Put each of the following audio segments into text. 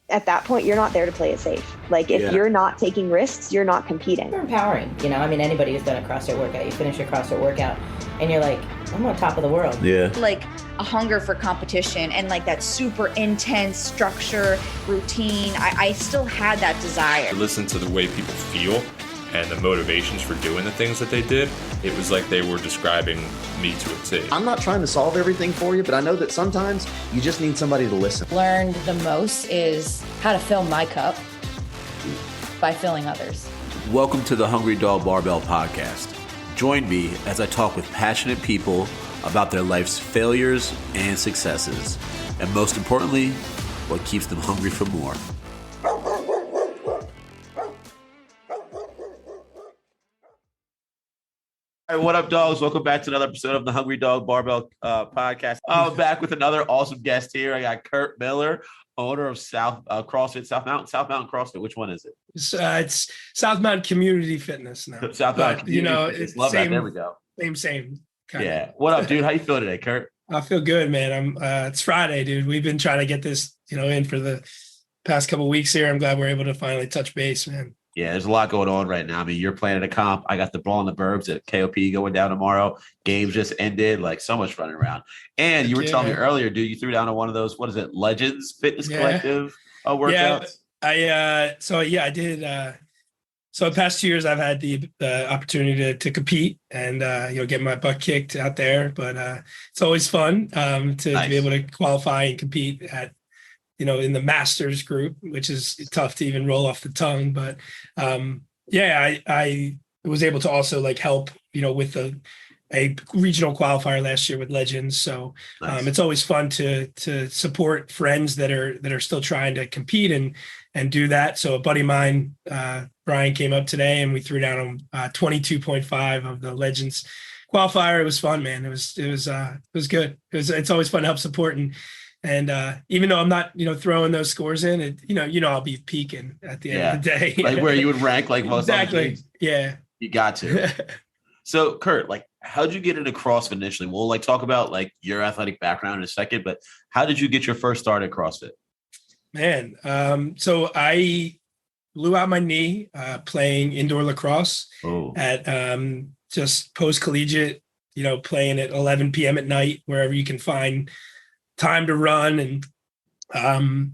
at that point, you're not there to play it safe. Like if you're not taking risks, you're not competing. It's empowering, I mean, anybody who's done a CrossFit workout, you finish your CrossFit workout and you're like, I'm on top of the world. Yeah. Like a hunger for competition and like that super intense structure, routine. I still had that desire. Listen to the way people feel and the motivations for doing the things that they did. It was like they were describing me to a T. I'm not trying to solve everything for you, but I know that sometimes you just need somebody to listen. Learned the most is how to fill my cup by filling others. Welcome to the Hungry Dog Barbell Podcast. Join me as I talk with passionate people about their life's failures and successes, and most importantly, what keeps them hungry for more. All right, what up, dogs? Welcome back to another episode of the Hungry Dog Barbell Podcast. I'm back with another awesome guest here. I got Kurt Miller, owner of South Mountain CrossFit. Which one is it? It's South Mountain Community Fitness now. South Mountain Community Fitness. Love that. There we go. Same. Yeah. What up, dude? How you feeling today, Kurt? I feel good, man. It's Friday, dude. We've been trying to get this, in for the past couple of weeks here. I'm glad we're able to finally touch base, man. Yeah, there's a lot going on right now. I mean, you're planning a comp. I got the Brawl in the Burbs at KOP going down tomorrow. Games just ended. Like, so much running around. And you were telling me earlier, dude, you threw down on one of those, what is it, Legends Fitness Collective workouts? I did. So the past 2 years, I've had the opportunity to compete and, get my butt kicked out there. But it's always fun to be able to qualify and compete at, in the masters group, which is tough to even roll off the tongue. But I was able to also help, with a regional qualifier last year with Legends. So it's always fun to support friends that are still trying to compete and do that. So a buddy of mine, Brian, came up today and we threw down 22.5 of the Legends qualifier. It was fun, man. It was good. It's always fun to help support and even though I'm not, throwing those scores in, I'll be peaking at the end of the day. Like where you would rank like most exactly. Yeah. You got to. So Kurt, how'd you get into CrossFit initially? We'll talk about your athletic background in a second, but how did you get your first start at CrossFit? Man, so I blew out my knee playing indoor lacrosse at just post-collegiate, playing at 11 p.m. at night, wherever you can find time to run. And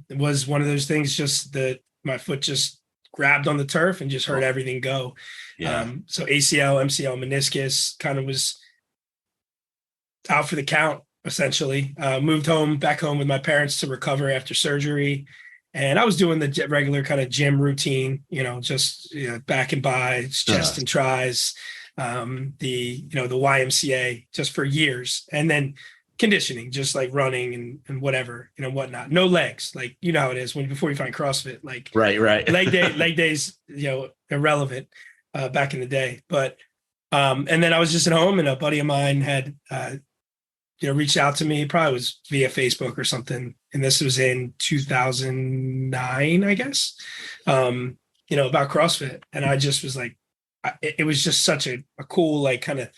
it was one of those things just that my foot just grabbed on the turf and just heard everything go. Yeah. So ACL, MCL, meniscus kind of was out for the count, essentially. Moved back home with my parents to recover after surgery. And I was doing the regular kind of gym routine, just back and bis, chest and tris, the YMCA just for years. And then conditioning, just running and whatever, whatnot. No legs, how it is before you find CrossFit, right. leg days, irrelevant back in the day. But and then I was just at home and a buddy of mine had reached out to me, probably was via Facebook or something. And this was in 2009, I guess, about CrossFit. And I just was it was just such a cool, kind of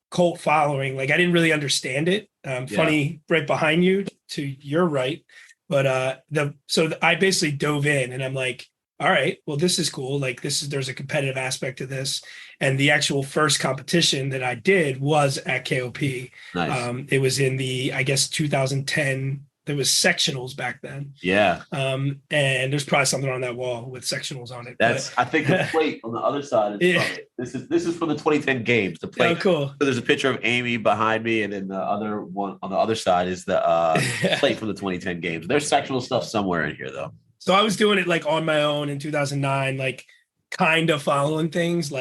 cult following. I didn't really understand it. Funny, right behind you to your right. But I basically dove in and I'm like, all right, well, this is cool. There's a competitive aspect to this. And the actual first competition that I did was at KOP. Nice. It was in the, I guess, 2010. There was sectionals back then. Yeah. And there's probably something on that wall with sectionals on it. I think the plate on the other side is from it. This is from the 2010 games. The plate. Oh, cool. So there's a picture of Amy behind me, and then the other one on the other side is the plate from the 2010 games. There's sectional stuff somewhere in here, though. So I was doing it on my own in 2009, kind of following things,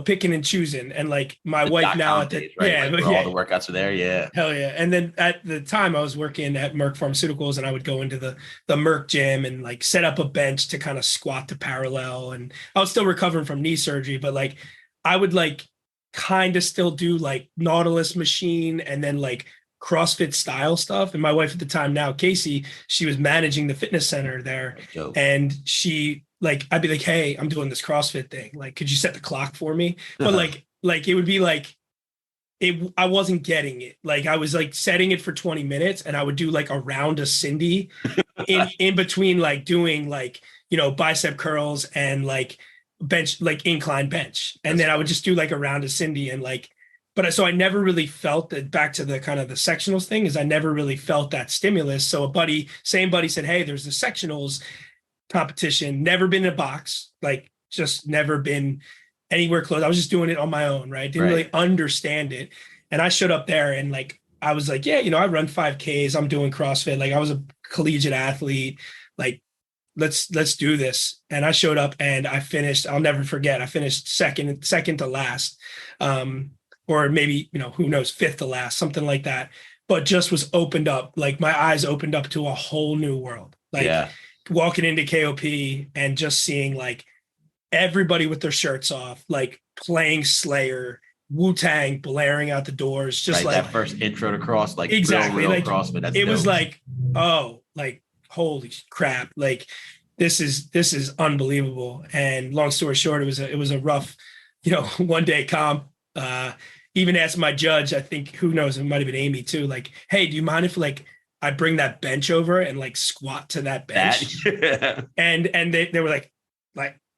picking and choosing. And my wife now at the days, right? All the workouts are there. Yeah. Hell yeah. And then at the time I was working at Merck Pharmaceuticals and I would go into the Merck gym and set up a bench to kind of squat to parallel. And I was still recovering from knee surgery, but I would kind of still do Nautilus machine and then CrossFit style stuff. And my wife at the time now, Casey, she was managing the fitness center there. And she I'd be hey, I'm doing this CrossFit thing. Could you set the clock for me? But it would be I wasn't getting it. Like I was like setting it for 20 minutes and I would do like a round of Cindy in between like doing like, bicep curls and like bench, like incline bench. And then I would just do like a round of Cindy and like, so I never really felt that. Back to the kind of the sectionals thing is I never really felt that stimulus. So same buddy said, hey, there's the sectionals competition, never been in a box, like just never been anywhere close. I was just doing it on my own, right? Didn't really understand it. And I showed up there and like, I was like, yeah, I run 5Ks. I'm doing CrossFit. Like I was a collegiate athlete. Like, let's do this. And I showed up and I finished, I'll never forget. I finished second to last. Or maybe, who knows, fifth to last, something like that. But just was opened up, like my eyes opened up to a whole new world. Like walking into KOP and just seeing like everybody with their shirts off, like playing Slayer, Wu-Tang blaring out the doors, just like that first intro to cross, like exactly real like CrossFit. That's it dope. was like, oh, like holy crap, like this is unbelievable. And long story short, it was a rough, one day comp. Even asked my judge, I think, who knows, it might have been Amy too, like, hey, do you mind if like I bring that bench over and like squat to that bench? and they were like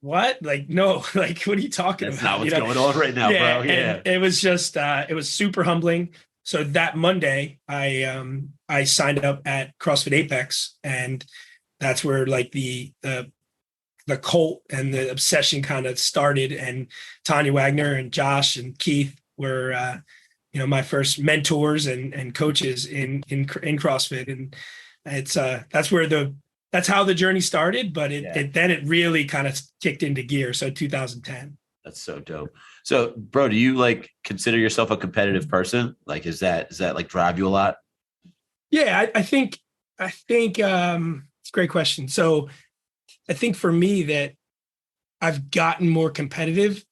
what? Like, no, like, what are you talking That's about? not what's going on right now, bro. Yeah. And it was just, it was super humbling. So that Monday, I signed up at CrossFit Apex, and that's where like the cult and the obsession kind of started. And Tanya Wagner and Josh and Keith were, my first mentors and coaches in CrossFit. And it's, that's how the journey started, but then it really kind of kicked into gear. So 2010. That's so dope. So, bro, do you like consider yourself a competitive person? Like, does that like drive you a lot? Yeah, I think it's a great question. So I think for me that I've gotten more competitive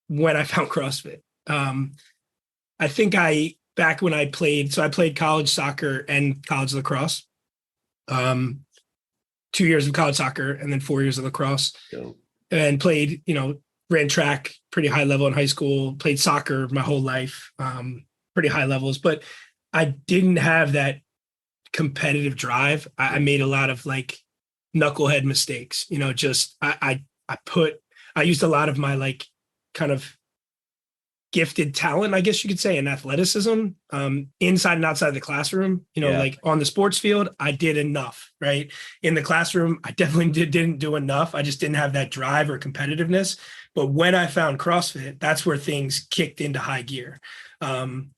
when I found CrossFit. I think back when I played college soccer and college lacrosse. 2 years of college soccer and then 4 years of lacrosse. Dope. And played, ran track pretty high level in high school, played soccer my whole life, pretty high levels, but I didn't have that competitive drive. I made a lot of like knucklehead mistakes, just I used a lot of my like kind of gifted talent, I guess you could say, in athleticism, inside and outside the classroom. Like on the sports field, I did enough, right? In the classroom, I definitely didn't do enough. I just didn't have that drive or competitiveness. But when I found CrossFit, that's where things kicked into high gear. I'm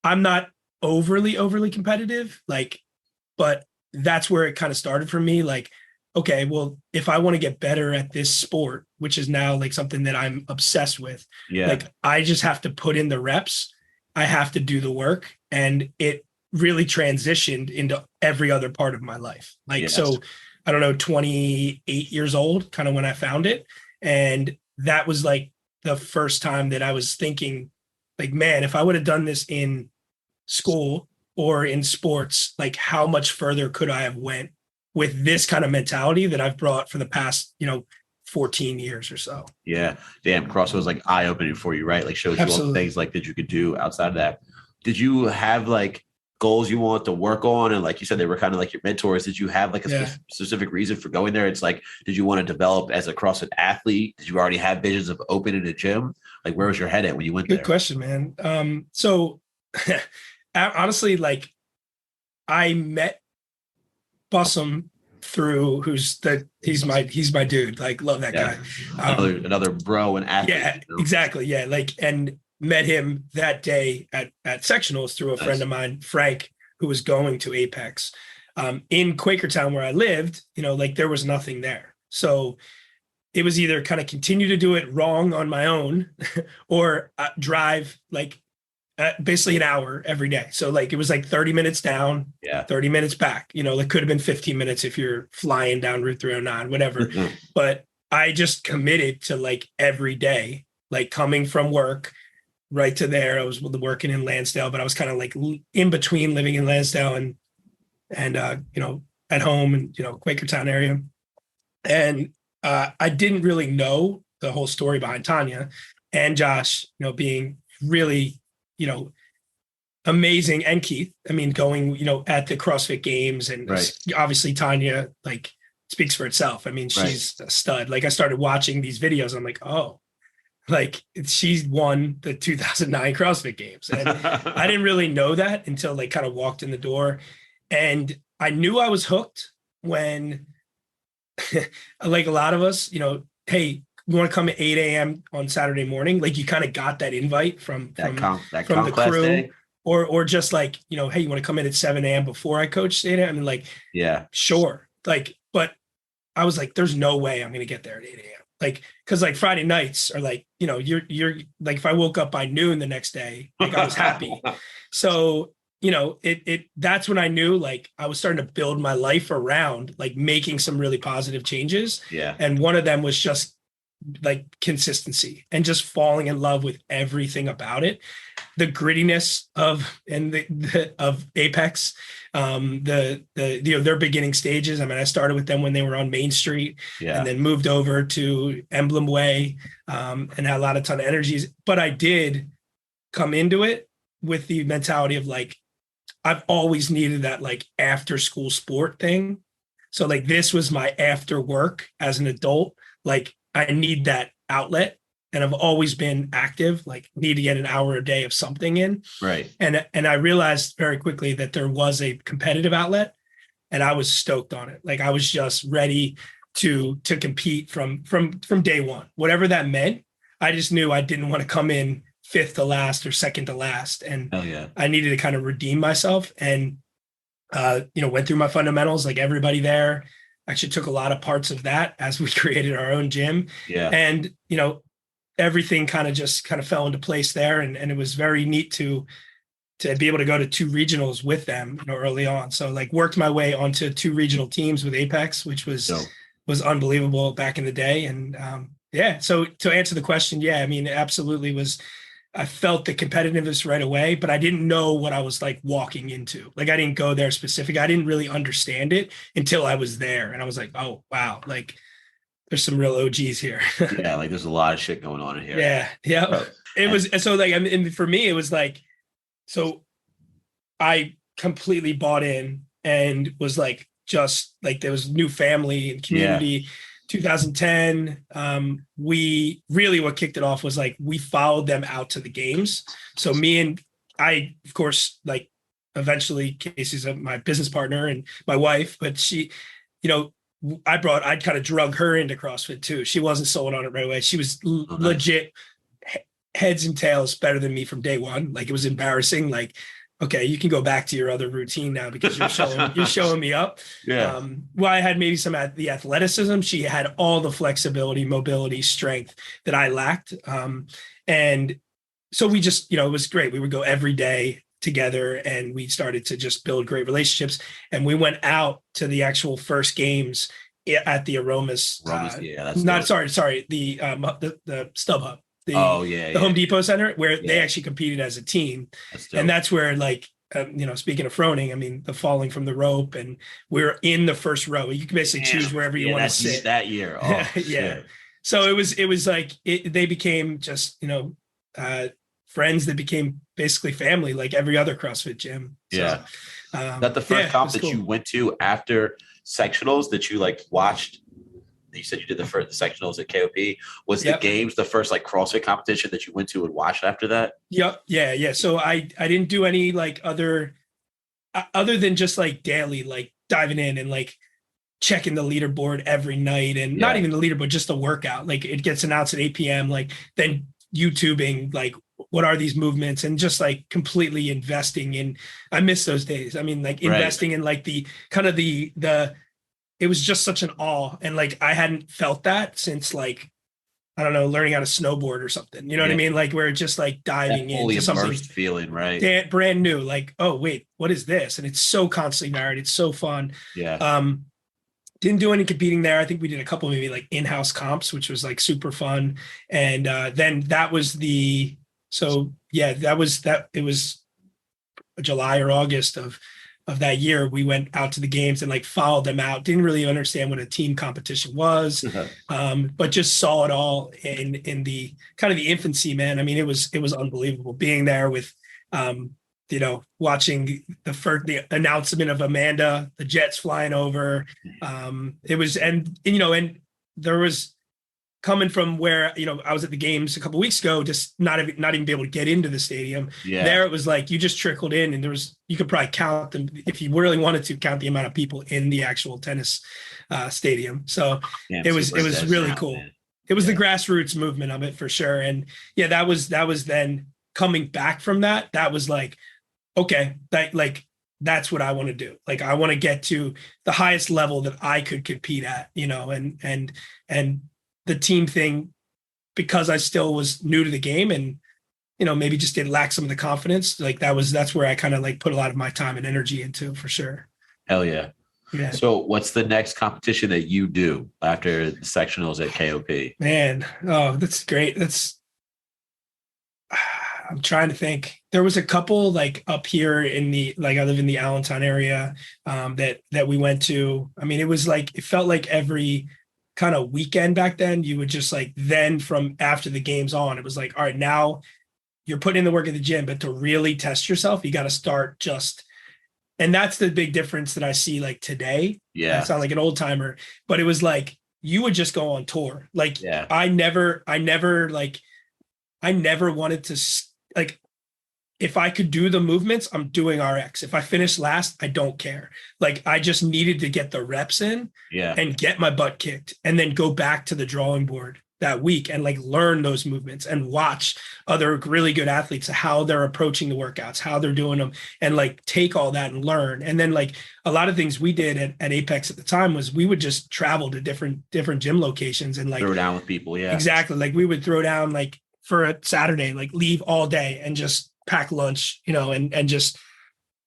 not overly competitive, but that's where it kind of started for me. Like, okay, well, if I want to get better at this sport, which is now like something that I'm obsessed with, like I just have to put in the reps. I have to do the work. And it really transitioned into every other part of my life. So I don't know, 28 years old, kind of when I found it. And that was like the first time that I was thinking like, man, if I would have done this in school or in sports, like how much further could I have went with this kind of mentality that I've brought for the past, 14 years or so. Yeah. Damn, CrossFit was like eye-opening for you, right? Like shows you all the things like that you could do outside of that. Did you have like goals you want to work on? And like you said, they were kind of like your mentors. Did you have like a specific reason for going there? It's like, did you want to develop as a CrossFit athlete? Did you already have visions of opening a gym? Like where was your head at when you went there? Good question, man. So honestly, like I met Bussum through he's my dude. Like love that guy. Another bro and athlete. Yeah, exactly. Yeah. Like, and met him that day at sectionals through a friend of mine, Frank, who was going to Apex. In Quakertown where I lived, like there was nothing there. So it was either kind of continue to do it wrong on my own or drive like basically an hour every day. So like it was like 30 minutes down, 30 minutes back. It could have been 15 minutes if you're flying down Route 309, whatever. But I just committed to like every day, like coming from work right to there. I was working in Lansdale, but I was kind of like in between living in Lansdale and at home and Quakertown area. And I didn't really know the whole story behind Tanya and Josh, being really you know, amazing. And Keith, I mean, going, you know, at the CrossFit Games, and obviously Tanya, like, speaks for itself. I mean, she's a stud. Like, I started watching these videos. I'm like, oh, like, she's won the 2009 CrossFit Games. And I didn't really know that until like kind of walked in the door. And I knew I was hooked when, like a lot of us, you know, hey, you want to come at 8 a.m. on Saturday morning? Like, you kind of got that invite from the crew day. Or just like, you know, hey, you want to come in at 7 a.m. before I coach data? I mean, like, sure. Like, but I was like, there's no way I'm going to get there at 8 a.m. Like, cause like Friday nights are like, you know, you're like, if I woke up by noon the next day, like, I was happy. So, you know, that's when I knew, like, I was starting to build my life around like making some really positive changes. Yeah. And one of them was just like consistency and just falling in love with everything about it. The grittiness of Apex, their beginning stages. I mean, I started with them when they were on Main Street, and then moved over to Emblem Way, and had a ton of energies. But I did come into it with the mentality of like, I've always needed that like after school sport thing. So like, this was my after work as an adult. Like, I need that outlet. And I've always been active, like, need to get an hour a day of something in. Right. And I realized very quickly that there was a competitive outlet, and I was stoked on it. Like, I was just ready to compete from day one, whatever that meant. I just knew I didn't want to come in fifth to last or second to last. And I needed to kind of redeem myself, and, you know, went through my fundamentals like everybody there. Actually took a lot of parts of that as we created our own gym. Yeah. And, you know, everything kind of fell into place there. And it was very neat to be able to go to 2 regionals with them, you know, early on. So like, worked my way onto 2 regional teams with Apex, which was unbelievable back in the day. And so to answer the question, I mean, it absolutely was. I felt the competitiveness right away, but I didn't know what I was like walking into. Like, I didn't go there specific. I didn't really understand it until I was there. And I was like, oh, wow. Like, there's some real OGs here. Yeah. Like, there's a lot of shit going on in here. Yeah. Yeah. It was, so like, I mean, for me, it was like, so I completely bought in and was like, just like, there was new family and community. Yeah. 2010, what kicked it off was like, we followed them out to the games. So me and I, of course, like, eventually Casey's my business partner and my wife, but she, you know, I'd kind of drug her into CrossFit too. She wasn't sold on it right away. She was legit heads and tails better than me from day one. Like, it was embarrassing. Like, okay, you can go back to your other routine now because you're showing me up. Yeah. Well, I had maybe some at the athleticism. She had all the flexibility, mobility, strength that I lacked. And so we just, you know, it was great. We would go every day together, and we started to just build great relationships. And we went out to the actual first games at the Aromas. The StubHub. The Home Depot Center, where they actually competed as a team. And that's where, like, you know, speaking of froning, I mean, the falling from the rope, and we're in the first row. You can basically choose wherever you want to sit. That year. Oh, yeah. So it was like, they became just, you know, friends that became basically family, like every other CrossFit gym. Yeah. So, that the first comp that you went to after sectionals that you like watched? You said you did the sectionals at KOP. Was the games the first like CrossFit competition that you went to and watched after that? Yep. Yeah. So I didn't do any like other than just like daily, like diving in and like checking the leaderboard every night, and not even the leaderboard, just the workout. Like, it gets announced at 8 p.m. Like, then YouTubing, like, what are these movements, and just like completely investing in, I miss those days. I mean, like, investing in like the kind of the it was just such an awe. And like, I hadn't felt that since like, I don't know, learning how to snowboard or something, you know what I mean? Like, where it's just like diving into something feeling, right? Brand new, like, oh wait, what is this? And it's so constantly varied. It's so fun. Yeah. Didn't do any competing there. I think we did a couple maybe like in-house comps, which was like super fun. And then that was it was July or August of that year. We went out to the games and like followed them out. Didn't really understand what a team competition was, but just saw it all in the kind of the infancy, man. I mean, it was unbelievable being there with watching the announcement of Amanda, the jets flying over. It was, and there was, coming from where, I was at the games a couple weeks ago, just not even be able to get into the stadium. Yeah. There it was like you just trickled in, and you could probably count them if you really wanted to count the amount of people in the actual tennis stadium. So it was really cool. Man. It was the grassroots movement of it for sure. And yeah, that was then coming back from that. That was like, okay, that's what I want to do. Like, I want to get to the highest level that I could compete at, and the team thing, because I still was new to the game and, maybe just did lack some of the confidence. Like that's where I kind of like put a lot of my time and energy into, for sure. Hell yeah. Yeah. So what's the next competition that you do after the sectionals at KOP? Man, oh, that's great. I'm trying to think. There was a couple like up here I live in the Allentown area, that we went to. I mean, it felt like every kind of weekend back then, you would just like, then from after the games on, it was like, all right, now you're putting in the work at the gym, but to really test yourself, you got to start and that's the big difference that I see like today. Yeah. I sound like an old timer, but it was like, you would just go on tour. Like, yeah. I never wanted to, like, if I could do the movements, I'm doing RX. If I finish last, I don't care. Like, I just needed to get the reps in and get my butt kicked, and then go back to the drawing board that week and like learn those movements and watch other really good athletes, how they're approaching the workouts, how they're doing them, and like take all that and learn. And then like a lot of things we did at Apex at the time was we would just travel to different gym locations and like throw down with people. Yeah, exactly. Like we would throw down like for a Saturday, like leave all day and just pack lunch, and just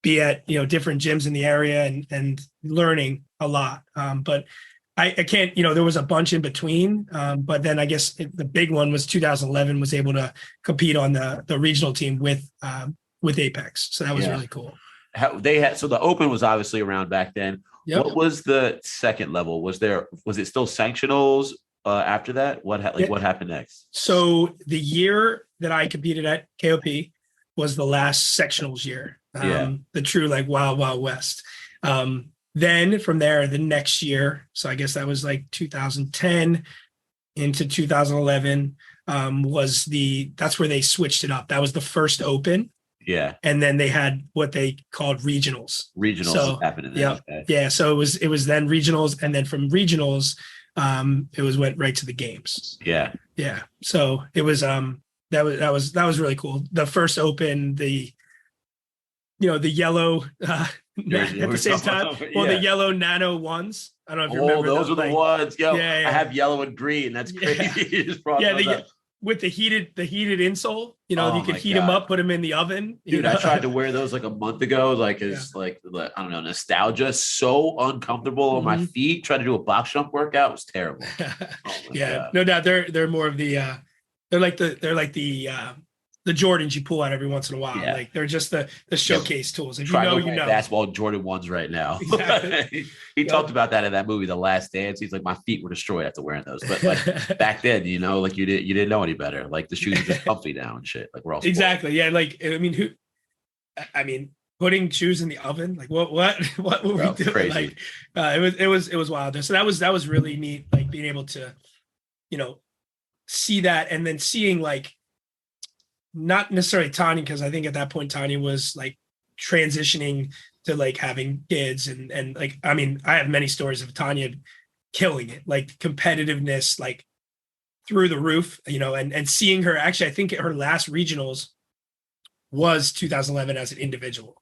be at, different gyms in the area and learning a lot. But I can't, there was a bunch in between. But then I guess the big one was 2011 was able to compete on the regional team with Apex. So that was really cool. So the Open was obviously around back then. Yep. What was the second level? Was it still sectionals after that? What happened next? So the year that I competed at KOP was the last sectionals year. The true like wild west. Then from there, the next year, so I guess that was like 2010 into 2011, that's where they switched it up. That was the first Open. Yeah. And then they had what they called regionals. Regionals happened. Yeah. So it was then regionals, and then from regionals, went right to the games. Yeah. Yeah. So it was that was really cool. The first Open, the yellow at the same time. Well, the yellow nano ones. I don't know if you remember. Those are the ones. Yo, I have yellow and green. That's crazy. With the heated insole. You could heat them up, put them in the oven. Dude, I tried to wear those like a month ago. Like it's like I don't know, nostalgia. So uncomfortable on my feet. Tried to do a box jump workout. It was terrible. God. No doubt. They're more of the they're like the Jordans you pull out every once in a while. Yeah. Like they're just the showcase tools. If basketball Jordan 1s right now. Exactly. He talked about that in that movie, The Last Dance. He's like, my feet were destroyed after wearing those. But like back then, like you didn't know any better. Like the shoes are just comfy now and shit. Like we're all exactly. Yeah. Like putting shoes in the oven. Like what were we doing? Crazy. Like it was wild. So that was really neat. Like being able to, see that, and then seeing like, not necessarily Tanya, because I think at that point Tanya was like transitioning to like having kids and like, I mean, I have many stories of Tanya killing it, like competitiveness, like through the roof, and seeing her, actually, I think her last regionals was 2011 as an individual.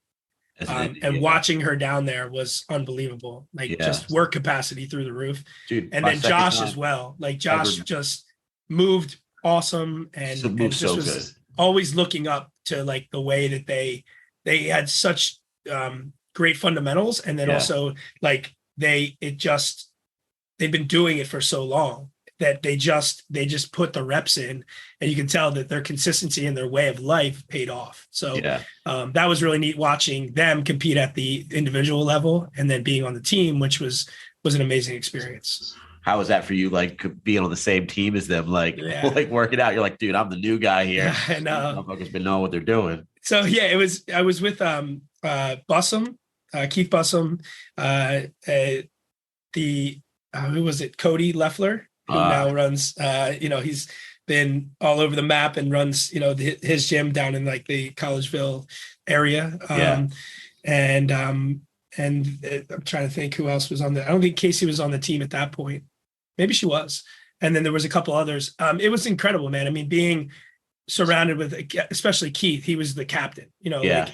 And watching her down there was unbelievable. Like just work capacity through the roof. Dude, and then Josh as well. Like Josh just moved awesome and just so was good. Always looking up to like the way that they had such great fundamentals, and then also like they've been doing it for so long that they just put the reps in, and you can tell that their consistency and their way of life paid off. So that was really neat watching them compete at the individual level and then being on the team, which was an amazing experience. How was that for you? Like being on the same team as them, like working out. You're like, dude, I'm the new guy here. I know. Motherfuckers been knowing what they're doing. So yeah, I was with Bussum, Keith Bussum, who was it? Cody Leffler, who now runs, he's been all over the map and runs, his gym down in like the Collegeville area. And I'm trying to think who else was on the, I don't think Casey was on the team at that point. Maybe she was. And then there was a couple others. It was incredible, man. I mean, being surrounded with, especially Keith, he was the captain,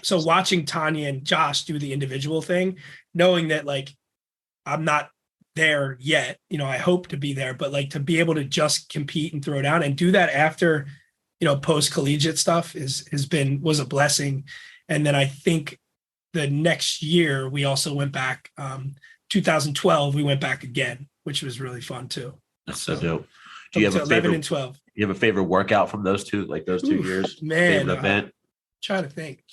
so watching Tanya and Josh do the individual thing, knowing that like, I'm not there yet, I hope to be there, but like to be able to just compete and throw down and do that after, post collegiate stuff was a blessing. And then I think the next year we also went back, 2012, we went back again, which was really fun too. That's so dope. Do you have a favorite, 11 and 12? You have a favorite workout from those two years? Man, favorite event? Trying to think.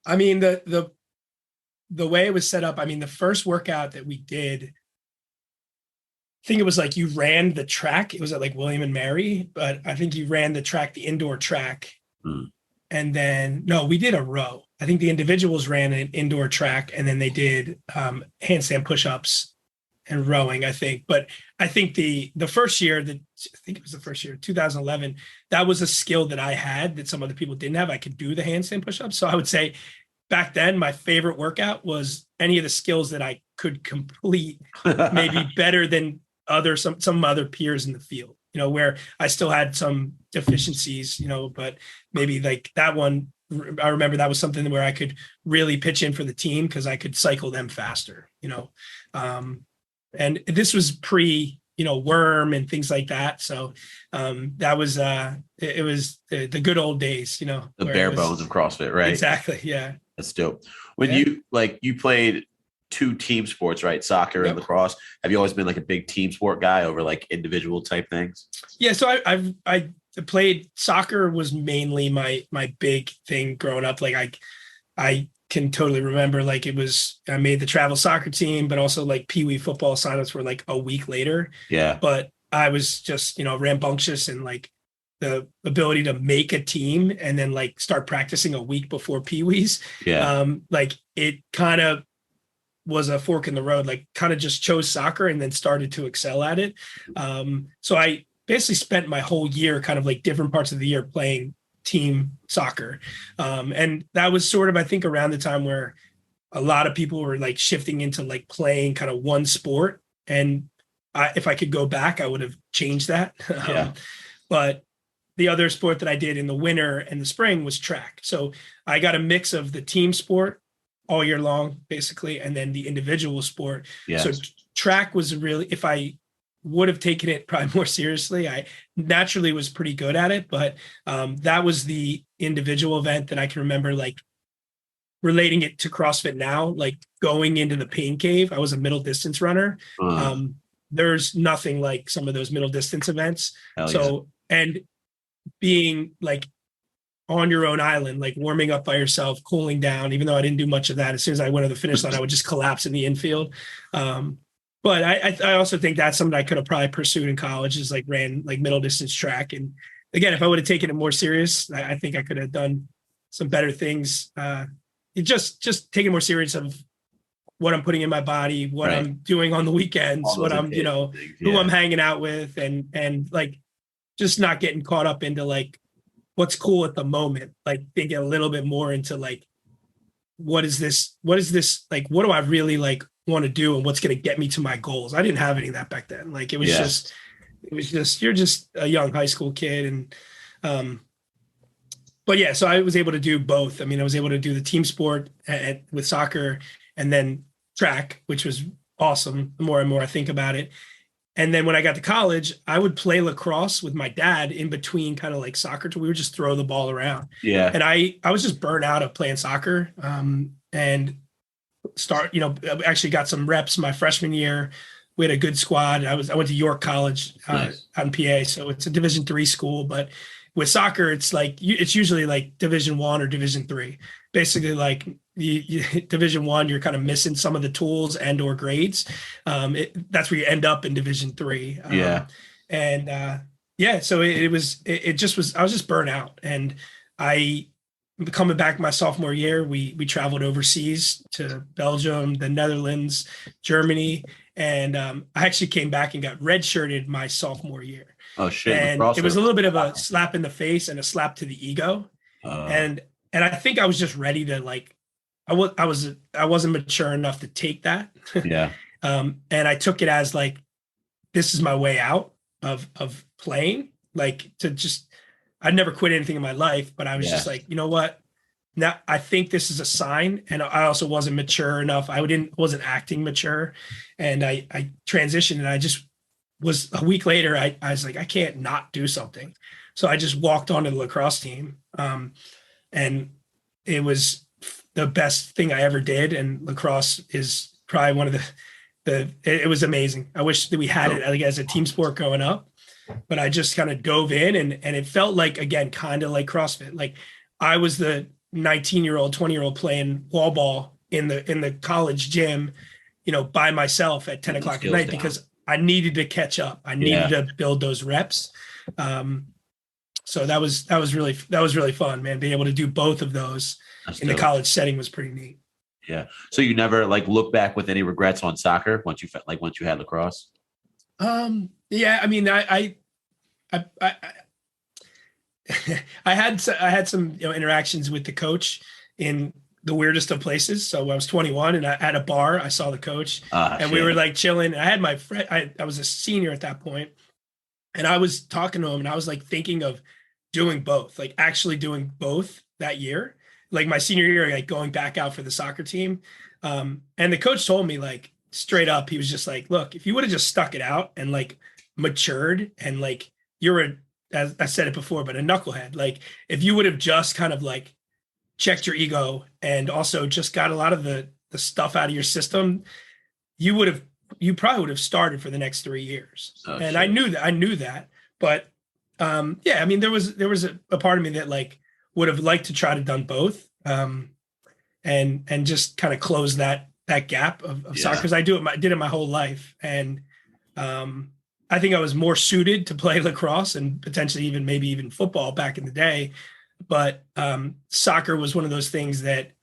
I mean, the way it was set up, I mean, the first workout that we did, I think it was like you ran the track. It was at like William and Mary, but I think you ran the indoor track. And then, no, we did a row. I think the individuals ran an indoor track and then they did handstand push-ups and rowing, I think. But I think the first year, I think it was the first year, 2011, that was a skill that I had that some other people didn't have. I could do the handstand push-ups. So I would say back then, my favorite workout was any of the skills that I could complete maybe better than some other peers in the field, where I still had some deficiencies, but maybe like that one, I remember that was something where I could really pitch in for the team because I could cycle them faster, and this was pre, worm and things like that. So that was, it was the good old days, the bare bones of CrossFit, right? Exactly. Yeah. That's dope. When you played two team sports, right? Soccer and lacrosse. Have you always been like a big team sport guy over like individual type things? Yeah. So I played soccer was mainly my big thing growing up. Like I can totally remember like I made the travel soccer team, but also like Pee-wee football signups were like a week later. Yeah. But I was just, rambunctious and like the ability to make a team and then like start practicing a week before Pee-wees. Yeah. Like it kind of was a fork in the road, like kind of just chose soccer and then started to excel at it. So I basically spent my whole year kind of like different parts of the year playing team soccer. And that was sort of, I think, around the time where a lot of people were like shifting into like playing kind of one sport. And if I could go back, I would have changed that. But the other sport that I did in the winter and the spring was track. So I got a mix of the team sport all year long, basically, and then the individual sport. Yes. So track was really, if I would have taken it probably more seriously, I naturally was pretty good at it, but that was the individual event that I can remember, like relating it to CrossFit now, like going into the pain cave. I was a middle distance runner. There's nothing like some of those middle distance events. So, and being like on your own island, like warming up by yourself, cooling down, even though I didn't do much of that. As soon as I went to the finish line, I would just collapse in the infield. But I also think that's something I could have probably pursued in college, is like ran like middle distance track. And again, if I would have taken it more serious, I think I could have done some better things. Just taking more serious of what I'm putting in my body, what I'm doing on the weekends, what I'm, who I'm hanging out with, and like just not getting caught up into like what's cool at the moment, like thinking a little bit more into like, what is this, like, what do I really like want to do and what's going to get me to my goals? I didn't have any of that back then. Like it was just, you're just a young high school kid. And, but yeah, so I was able to do both. I mean, I was able to do the team sport with soccer and then track, which was awesome. The more and more I think about it. And then when I got to college, I would play lacrosse with my dad in between kind of like soccer. We would just throw the ball around. Yeah. And I was just burnt out of playing soccer and actually got some reps my freshman year. We had a good squad. I went to York College out in PA. So it's a Division III school, but with soccer, it's like it's usually like Division 1 or Division 3. Basically, like Division 1, you're kind of missing some of the tools and or grades. That's where you end up in Division 3. So it just was, I was just burnt out. And I, coming back my sophomore year, we traveled overseas to Belgium, the Netherlands, Germany, and I actually came back and got redshirted my sophomore year. Oh shit! And it was a little bit of a slap in the face and a slap to the ego. And I think I was just ready to, like, I wasn't mature enough to take that. Yeah. And I took it as like, this is my way out of playing. Like, to just, I'd never quit anything in my life, but I was just like, you know what? Now I think this is a sign. And I also wasn't mature enough. Wasn't acting mature. And I transitioned, and I just was, a week later, I was like, I can't not do something. So I just walked onto the lacrosse team. And it was the best thing I ever did. And lacrosse is probably one of it was amazing. I wish that we had it like as a team sport growing up, but I just kind of dove in, and it felt like, again, kind of like CrossFit. Like, I was the 19-year-old, 20-year-old playing wall ball in the college gym, by myself at 10 o'clock at night because I needed to catch up. I needed to build those reps. So that was really fun, man. Being able to do both of those in the college setting was pretty neat. Yeah. So you never like look back with any regrets on soccer once you had lacrosse? Yeah. I mean, I had some interactions with the coach in the weirdest of places. So I was 21 and at a bar, I saw the coach and we were like chilling. I had my friend, I was a senior at that point, and I was talking to him, and I was like thinking of doing both, like actually doing both that year. Like my senior year, like going back out for the soccer team. And the coach told me, like, straight up, he was just like, look, if you would have just stuck it out and like matured, and like, as I said it before, but a knucklehead, like if you would have just kind of like checked your ego and also just got a lot of the stuff out of your system, you probably would have started for the next 3 years. And I knew that, but I mean, there was a part of me that like would have liked to try to done both, and just kind of close that gap of soccer, because I did it my whole life. And I think I was more suited to play lacrosse and potentially maybe even football back in the day. But soccer was one of those things that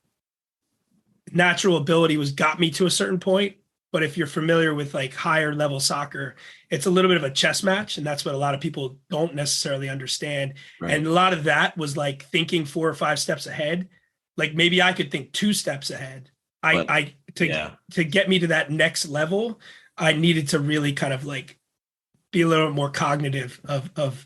natural ability got me to a certain point. But if you're familiar with like higher level soccer, it's a little bit of a chess match. And that's what a lot of people don't necessarily understand. Right. And a lot of that was like thinking 4 or 5 steps ahead. Like maybe I could think 2 steps ahead. To get me to that next level, I needed to really kind of like be a little more cognitive of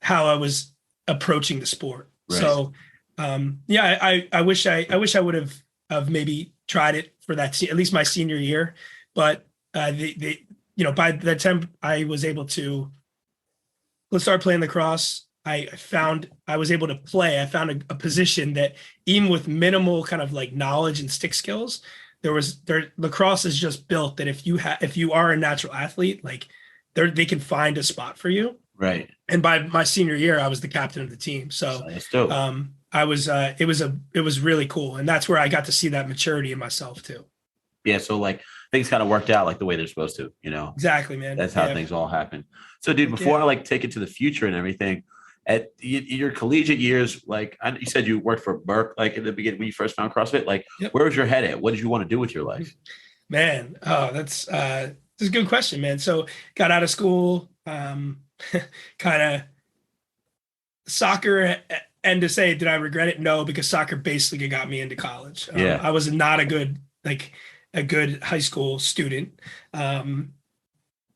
how I was approaching the sport. Right. So I wish I would have maybe tried it for that, at least my senior year. But by the time I was able to start playing lacrosse, I was able to play. I found a position that even with minimal kind of like knowledge and stick skills, lacrosse is just built that if you are a natural athlete, like they can find a spot for you. Right. And by my senior year, I was the captain of the team. So it was really cool. And that's where I got to see that maturity in myself too. Yeah. So like things kind of worked out like the way they're supposed to, Exactly, man. That's how things all happen. So dude, before I like take it to the future and everything, at your collegiate years, like you said, you worked for Burke, like in the beginning when you first found CrossFit, like where was your head at? What did you want to do with your life? Man, that's a good question, man. So got out of school, kind of soccer, and to say, did I regret it? No, because soccer basically got me into college. I was not a good high school student. And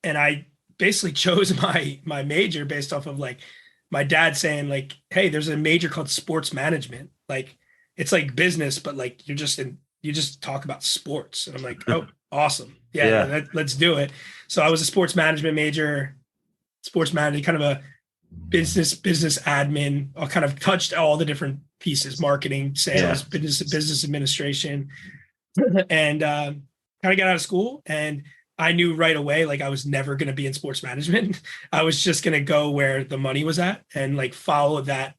I basically chose my major based off of like my dad saying like, hey, there's a major called sports management. Like it's like business, but like you just talk about sports. And I'm like, oh, awesome. Yeah. Let's do it. So I was a sports management major, kind of a business admin. I kind of touched all the different pieces, marketing, sales, business administration, and kind of got out of school. And I knew right away, like I was never going to be in sports management. I was just going to go where the money was at and like follow that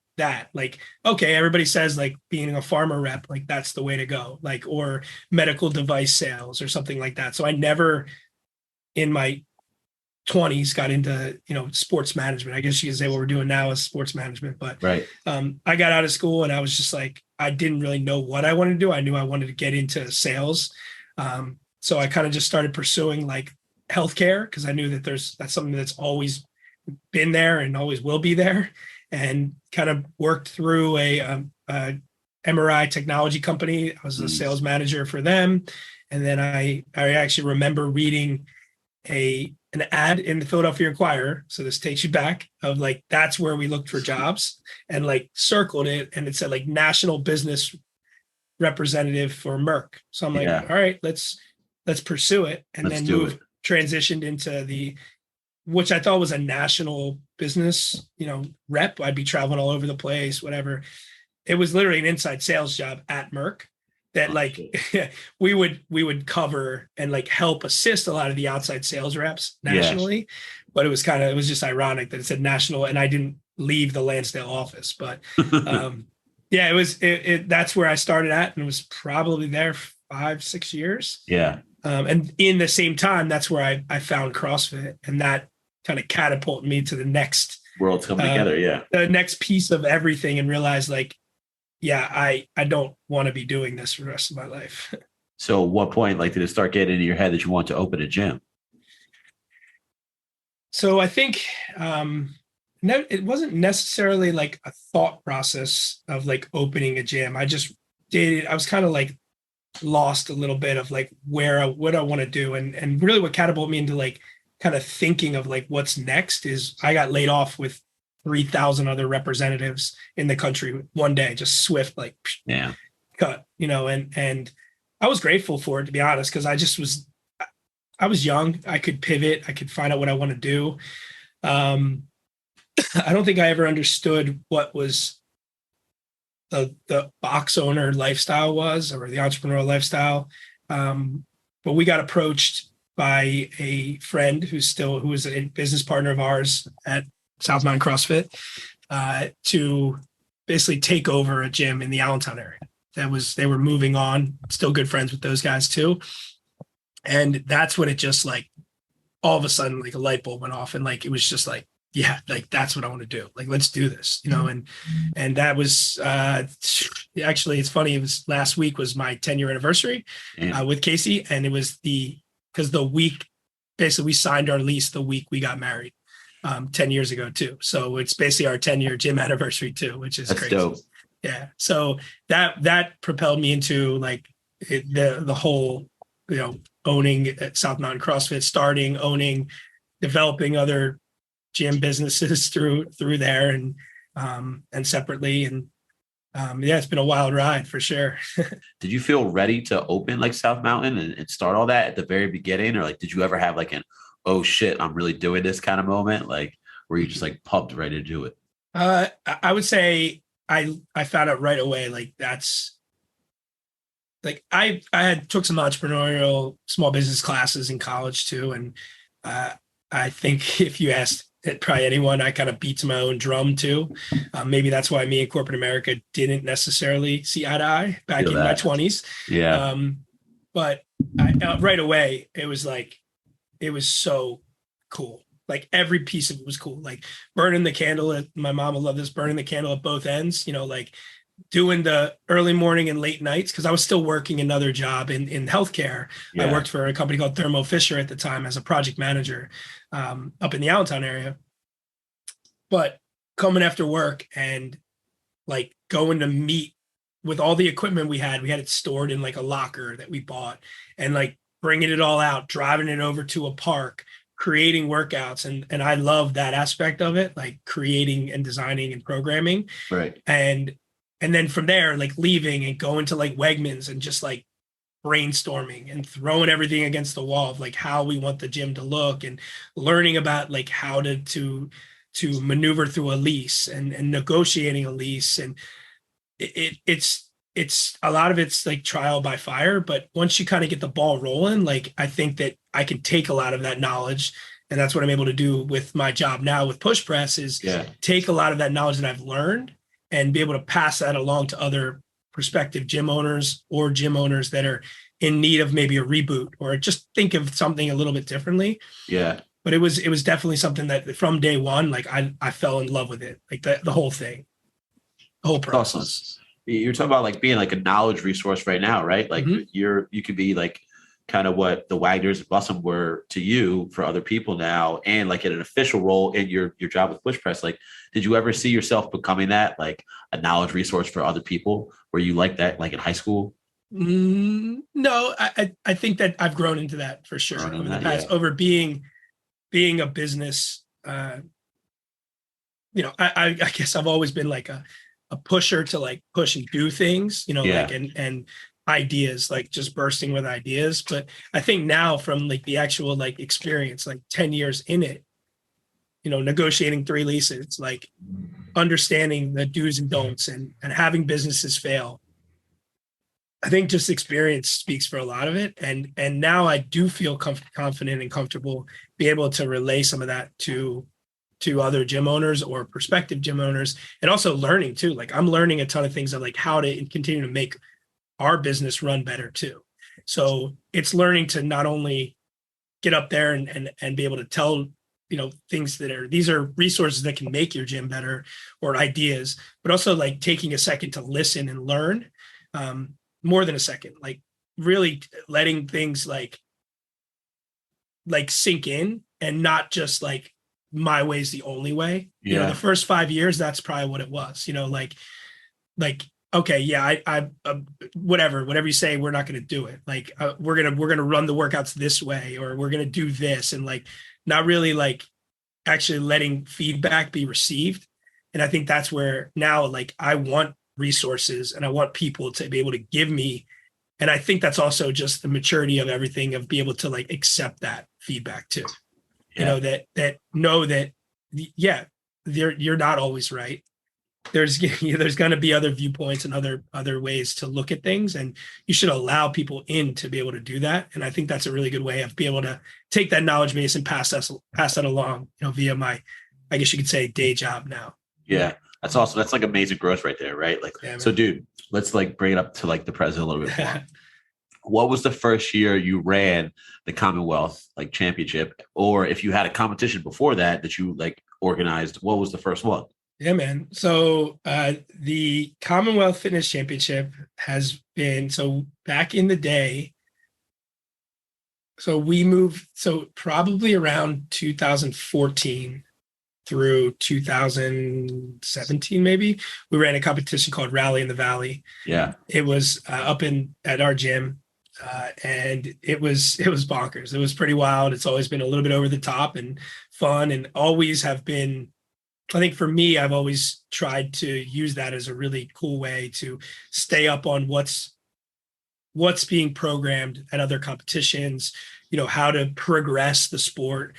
like, okay, everybody says like being a pharma rep, like that's the way to go, like, or medical device sales or something like that. So I never in my 20s got into, sports management. I guess you could say what we're doing now is sports management, but Right. I got out of school and I was just like, I didn't really know what I wanted to do. I knew I wanted to get into sales. So I kind of just started pursuing like healthcare because I knew that that's something that's always been there and always will be there, and kind of worked through a MRI technology company. I was a sales manager for them. And then I actually remember reading an ad in the Philadelphia Inquirer. So this takes you back of like, that's where we looked for jobs, and like circled it. And it said like national business representative for Merck. So I'm like, all right, let's pursue it. And then transitioned into which I thought was a national business, rep. I'd be traveling all over the place, whatever. It was literally an inside sales job at Merck that we would cover and like help assist a lot of the outside sales reps nationally. But it was just ironic that it said national and I didn't leave the Lansdale office. But it was that's where I started at, and it was probably there 5-6 years. Yeah. And in the same time, that's where I found CrossFit, and that kind of catapulted me to the next worlds coming together. Yeah. The next piece of everything, and realized like, I don't want to be doing this for the rest of my life. So at what point, like, did it start getting into your head that you want to open a gym? So I think it wasn't necessarily like a thought process of like opening a gym. I just did it. I was kind of like lost a little bit of like what I want to do. And really what catapulted me into like kind of thinking of like what's next is I got laid off with 3,000 other representatives in the country one day, just swift, like cut, and I was grateful for it, to be honest, because I was young. I could pivot. I could find out what I want to do. I don't think I ever understood what was the box owner lifestyle was, or the entrepreneurial lifestyle. But we got approached by a friend who was a business partner of ours at South Mountain CrossFit to basically take over a gym in the Allentown area. They were moving on, still good friends with those guys too. And that's when it just like all of a sudden like a light bulb went off, and like it was just like, yeah, like that's what I want to do. Like, let's do this, and that was actually, it's funny, it was last week was my 10-year anniversary with Casey, and it was because the week basically we signed our lease the week we got married 10 years ago too. So it's basically our 10-year gym anniversary too, which is That's crazy. Dope. Yeah. So that propelled me into like the whole, owning at South Mountain CrossFit, owning, developing other gym businesses through there and separately. And it's been a wild ride for sure. Did you feel ready to open like South Mountain and start all that at the very beginning? Or like, did you ever have like an, oh shit, I'm really doing this kind of moment? Like, were you just like pumped, ready to do it? I would say I found out right away, like that's like, I had took some entrepreneurial small business classes in college too. And I think if you asked probably anyone, I kind of beat to my own drum too. Maybe that's why me and corporate America didn't necessarily see eye to eye back in my 20s. Yeah. But right away, it was so cool. Like every piece of it was cool. Like burning the candle my mom will love this, burning the candle at both ends, like doing the early morning and late nights. Cause I was still working another job in healthcare. Yeah. I worked for a company called Thermo Fisher at the time as a project manager up in the Allentown area. But coming after work and like going to meet with all the equipment we had it stored in like a locker that we bought, and like bringing it all out, driving it over to a park, creating workouts. And I love that aspect of it, like creating and designing and programming. Right. And then from there, like leaving and going to like Wegmans and just like brainstorming and throwing everything against the wall of like how we want the gym to look, and learning about like how to maneuver through a lease and negotiating a lease. And it's a lot of it's like trial by fire, but once you kind of get the ball rolling, like I think that I can take a lot of that knowledge, and that's what I'm able to do with my job now with push press is take a lot of that knowledge that I've learned and be able to pass that along to other prospective gym owners or gym owners that are in need of maybe a reboot or just think of something a little bit differently. Yeah. But it was definitely something that from day one, like I fell in love with it, like the whole thing, the whole process. Awesome. You're talking about like being like a knowledge resource right now, right? Like you could be like kind of what the Wagners and Bussum were to you for other people now, and like in an official role in your job with push press. Like, did you ever see yourself becoming that, like a knowledge resource for other people? Were you like that, like in high school? No, I think that I've grown into that for sure over the past, over being a business. I guess I've always been like a pusher to like push and do things, like and ideas, like just bursting with ideas. But I think now from like the actual like experience, like 10 years in it, negotiating 3 leases, like understanding the do's and don'ts and having businesses fail. I think just experience speaks for a lot of it. And now I do feel confident and comfortable being able to relay some of that to other gym owners or prospective gym owners, and also learning too. Like I'm learning a ton of things of like how to continue to make our business run better too. So it's learning to not only get up there and be able to tell, things these are resources that can make your gym better or ideas, but also like taking a second to listen and learn. More than a second, like really letting things like sink in and not just like my way's the only way. The first 5 years, that's probably what it was, like, okay, yeah, I whatever you say, we're not going to do it. Like, we're going to run the workouts this way, or we're going to do this. And like, not really like actually letting feedback be received. And I think that's where now, like, I want resources and I want people to be able to give me. And I think that's also just the maturity of everything, of be able to like accept that feedback too. That know that, you're not always right. There's going to be other viewpoints and other ways to look at things, and you should allow people in to be able to do that. And I think that's a really good way of being able to take that knowledge base and pass that along, via my, I guess you could say, day job now. Yeah. That's awesome. That's like amazing growth right there, right? Like, so dude, let's like bring it up to like the present a little bit more. What was the first year you ran the Commonwealth like championship, or if you had a competition before that you like organized, what was the first one? Yeah, man. So the Commonwealth Fitness Championship has been, so back in the day, so we moved, so probably around 2014 through 2017, maybe, we ran a competition called Rally in the Valley. Yeah. It was up at our gym. And it was bonkers. It was pretty wild. It's always been a little bit over the top and fun, and always have been, I think for me, I've always tried to use that as a really cool way to stay up on what's being programmed at other competitions, how to progress the sport,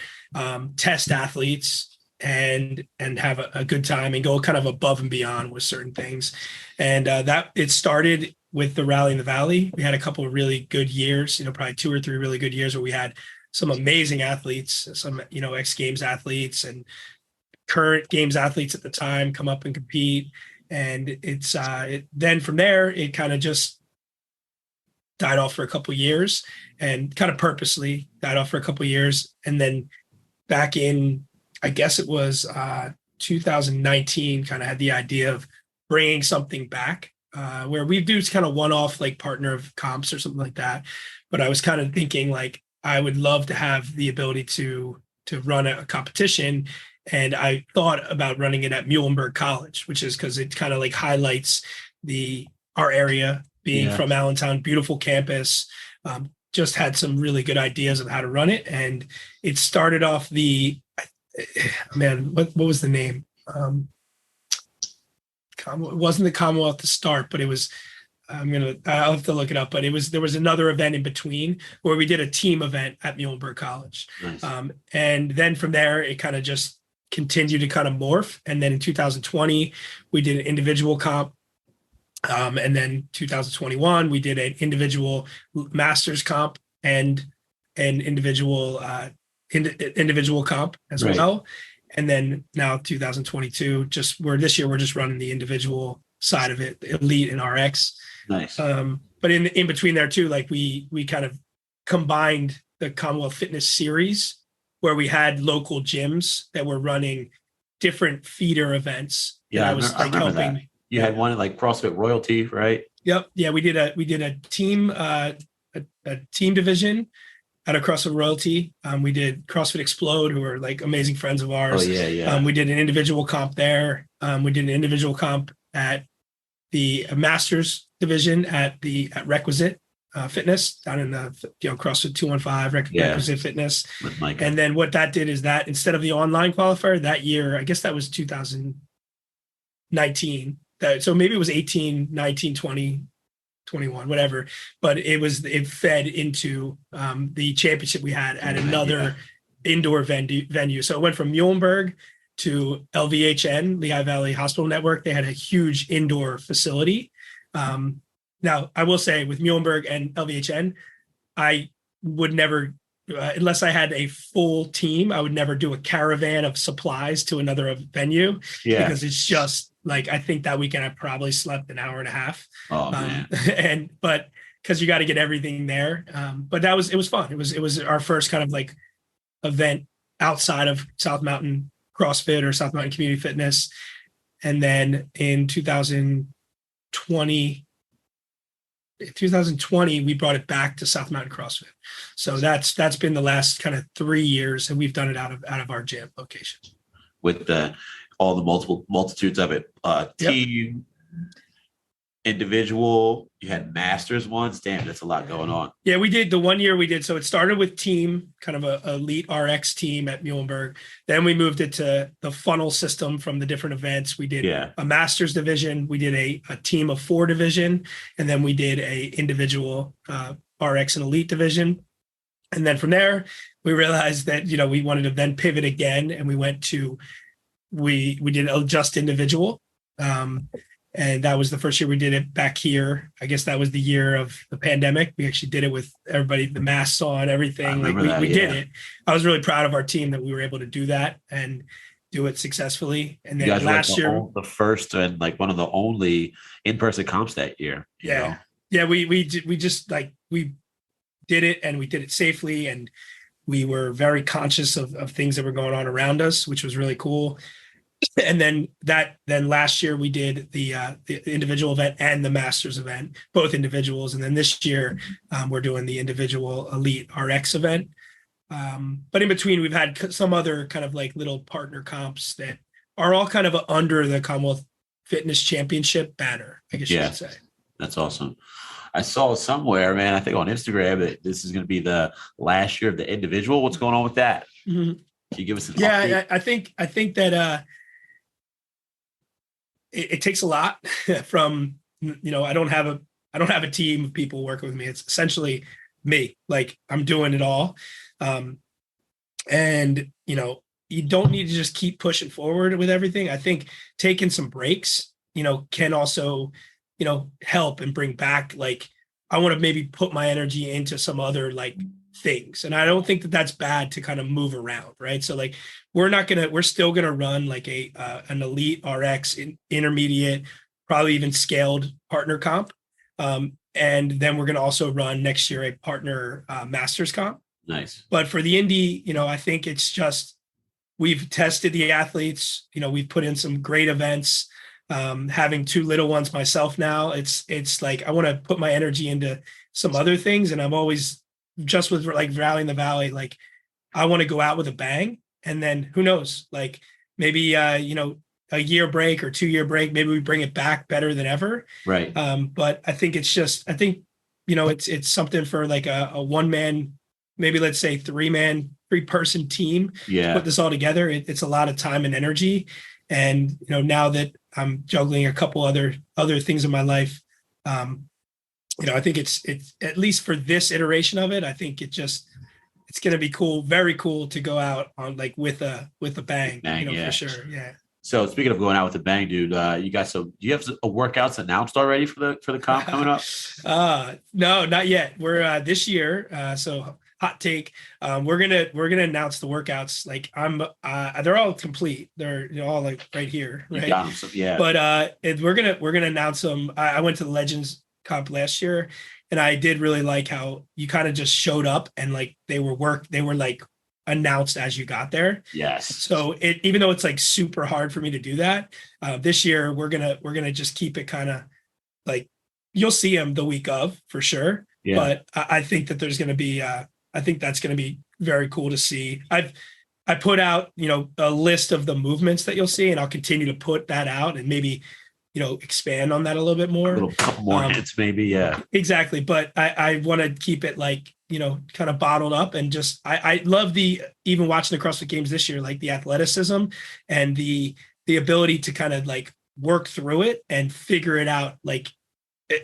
test athletes, and have a good time and go kind of above and beyond with certain things. And that it started with the Rally in the Valley. We had a couple of really good years, probably 2 or 3 really good years where we had some amazing athletes, some, ex Games athletes and current Games athletes at the time come up and compete. And it's then from there, it kind of just died off for a couple of years, and kind of purposely died off for a couple of years. And then back in, I guess it was 2019, kind of had the idea of bringing something back where we do kind of one-off like partner of comps or something like that. But I was kind of thinking like, I would love to have the ability to run a competition. And I thought about running it at Muhlenberg College, which is because it kind of like highlights our area being from Allentown, beautiful campus. Just had some really good ideas of how to run it. And it started off what was the name? It wasn't the Commonwealth to start, but it was, I'll have to look it up, but there was another event in between where we did a team event at Muhlenberg College. Nice. And then from there, it kind of just continued to kind of morph. And then in 2020, we did an individual comp. And then 2021, we did an individual masters comp and an individual individual comp as well. And then now 2022, this year we're just running the individual side of it, elite and RX. Nice. But in between there too, like we kind of combined the Commonwealth Fitness series where we had local gyms that were running different feeder events. Yeah, I was I remember helping. that. You had one like CrossFit Royalty, right? Yep. Yeah, we did a team a team division at a CrossFit Royalty. We did CrossFit Explode, who are like amazing friends of ours. Oh yeah. We did an individual comp there. We did an individual comp at the Masters division at Requisite Fitness down in the CrossFit 215 Requisite Fitness. With Micah. And then what that did is that instead of the online qualifier that year, I guess that was 2019. So maybe it was 18, 19, 20, 21, whatever. But it fed into the championship we had at another indoor venue. So it went from Muhlenberg to LVHN, Lehigh Valley Hospital Network. They had a huge indoor facility. Now, I will say with Muhlenberg and LVHN, I would never, unless I had a full team, I would never do a caravan of supplies to another venue because it's just like, I think that weekend I probably slept an hour and a half. Oh man. But because you got to get everything there. But it was fun. It was our first kind of like event outside of South Mountain CrossFit or South Mountain Community Fitness. And then in 2020, we brought it back to South Mountain CrossFit. So that's been the last kind of 3 years, and we've done it out of our gym location. With all the multitudes of it, team, individual, you had masters ones. Damn, that's a lot going on. Yeah, we did the 1 year we did. So it started with team, kind of a elite RX team at Muhlenberg. Then we moved it to the funnel system from the different events. We did a masters division. We did a team of 4 division. And then we did a individual RX and elite division. And then from there, we realized that, we wanted to then pivot again. And we went to, we did just individual. And that was the first year we did it back here. I guess that was the year of the pandemic. We actually did it with everybody, the masks on, everything. We did it. I was really proud of our team that we were able to do that and do it successfully. And then last year, the first and like one of the only in-person comps that year. Yeah. We just like, we did it and we did it safely. And we were very conscious of things that were going on around us, which was really cool. And then last year we did the individual event and the masters event, both individuals. And then this year we're doing the individual elite RX event. But in between, we've had some other kind of like little partner comps that are all kind of under the Commonwealth Fitness Championship banner, I guess you could say. That's awesome. I saw somewhere, man, I think on Instagram that this is going to be the last year of the individual. What's going on with that? Mm-hmm. Can you give us an update? I think that it takes a lot from, I don't have a team of people working with me. It's essentially me. Like I'm doing it all. And you don't need to just keep pushing forward with everything. I think taking some breaks, can also, help and bring back, like, I want to maybe put my energy into some other like things. And I don't think that that's bad to kind of move around. Right. So like, we're still going to run like an elite RX intermediate, probably even scaled partner comp. And then we're going to also run next year a partner masters comp. Nice. But for the indie, I think it's just, we've tested the athletes, we've put in some great events. Having 2 little ones myself now, it's like, I want to put my energy into some other things. And I'm always just with like Rallying the Valley, like I want to go out with a bang. And then who knows, like maybe, a year break or 2-year break, maybe we bring it back better than ever. Right. But I think it's something for like a 1-man, maybe let's say 3-person team to put this all together. It's a lot of time and energy. And, now that I'm juggling a couple other things in my life, I think it's at least for this iteration of it, I think it's going to be cool, very cool to go out on like with a bang, for sure. Yeah. So speaking of going out with a bang, dude, do you have workouts announced already for the comp coming up? No, not yet. We're this year. So hot take. We're gonna announce the workouts. Like they're all complete. They're all like right here, right? You got them, so, yeah. But we're gonna announce them. I went to the Legends Comp last year, and I did really like how you kind of just showed up and like they were like announced as you got there. Yes. So even though it's like super hard for me to do that, this year we're gonna just keep it kind of like you'll see them the week of for sure. Yeah. But I think that there's gonna be I think that's gonna be very cool to see. I put out a list of the movements that you'll see, and I'll continue to put that out and maybe expand on that a little bit more. A little couple more hits, maybe. Yeah. Exactly. But I want to keep it like, kind of bottled up and just, I love even watching the CrossFit Games this year, like the athleticism and the ability to kind of like work through it and figure it out like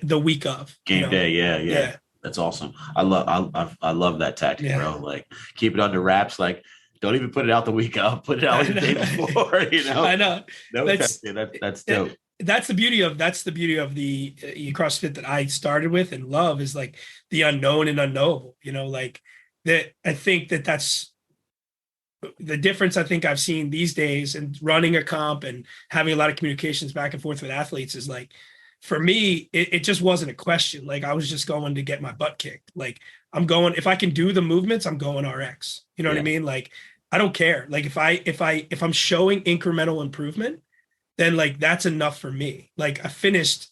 the week of game day. Yeah. That's awesome. I love that tactic, bro. Like keep it under wraps. Like don't even put it out the week of, put it out like the day before, I know. That's dope. That's the beauty of the CrossFit that I started with and love is like the unknown and unknowable, like that. I think that's the difference I think I've seen these days and running a comp and having a lot of communications back and forth with athletes is like, for me, it just wasn't a question. Like I was just going to get my butt kicked. Like I'm going, if I can do the movements, I'm going RX, you know what I mean? Like, I don't care. Like if I'm showing incremental improvement, then like that's enough for me. Like I finished,